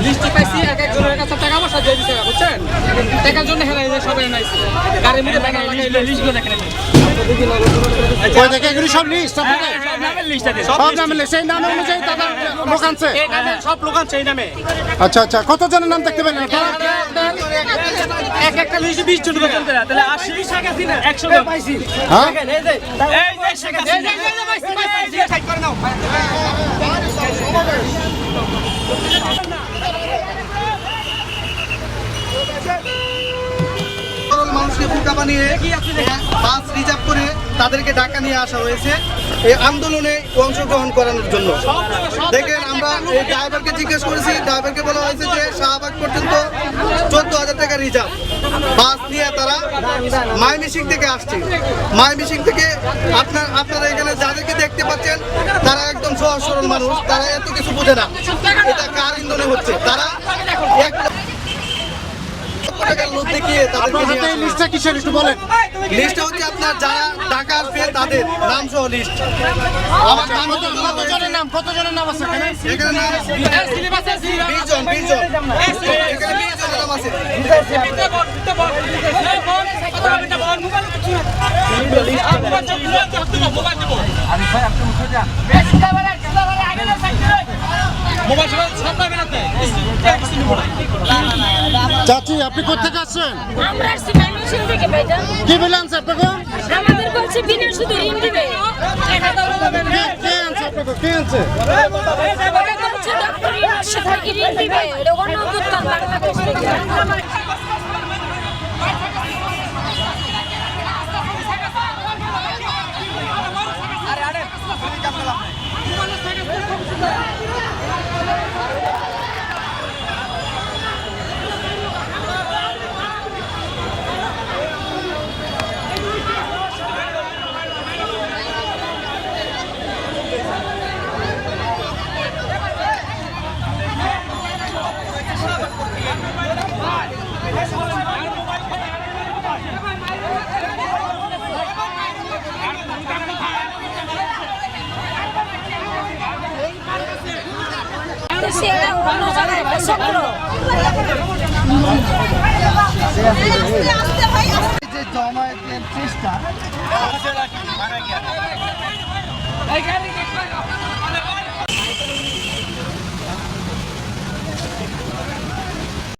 লিস্টে পাইছি এক একজনের কাছে টাকা পয়সা দিয়ে দিছে বুঝছেন টাকার জন্য হেরে যায় সবাই নাইছে গাড়ির মধ্যে টাকা লাগাইলো লিস্টগুলো দেখেন ওই দেখে এগুলি সব লিস্ট আপনাদের সব নামের লিস্ট আছে সব নামে লিস্ট সেই নাম অনুযায়ী তাদের লোক আনছে এই নামে সব লোক আছে এই নামে আচ্ছা আচ্ছা কতজনের নাম দেখতে পেলেন আপনারা এক একটা লিস্টে 20 জন করে চলতে তাহলে 80 টাকা দিন 100 জন পাইছি হ্যাঁ এই যে পাইছি সাইড করে নাও মানুষকে বোকা বানিয়ে বাস রিজার্ভ করে তাদেরকে ঢাকা নিয়ে আসা হয়েছে এই আন্দোলনে অংশগ্রহণ করানোর জন্য। দেখেন আমরা এই ড্রাইভারকে জিজ্ঞেস করেছি, ড্রাইভারকে বলা হয়েছে যে শাহবাগ পর্যন্ত 14,000 টাকা রিজার্ভ বাস নিয়ে তারা মাইমিসিং থেকে আসছে। মাইমিসিং থেকে আপনারা এখানে যাদেরকে দেখতে পাচ্ছেন তারা একদম সহজ সরল মানুষ, তারা এত কিছু বোঝে না এটা কার ইন্ধনে হচ্ছে। তারা লিস্টটা কিসের একটু বলেন লিস্টটা হচ্ছে আপনার যারা টাকা আসবে তাদের নাম সহ লিস্ট। আমার নাম কতজনের নাম আছে এখানে এখানে নাম 20 জন এখানে 20 জনের নাম আছে। চাচি আপনি কোথেকে আসছেন আমরা আসছি ময়মনসিংহ থেকে ভাইজান। কি বলে আনছে আপনাকে আমাদের বলছে বিনা শুধু ঋণ দিবে। কে আনছে আপনাকে কে আনছে ওরা বলছে ডক্টর ইউনুস থেকে ঋণ দিবে। এটা গণঅভ্যুত্থান বাংলাদেশ থেকে। সেটা অন্য জায়গায় একটা চক্র। যে জমায়েতের চেষ্টা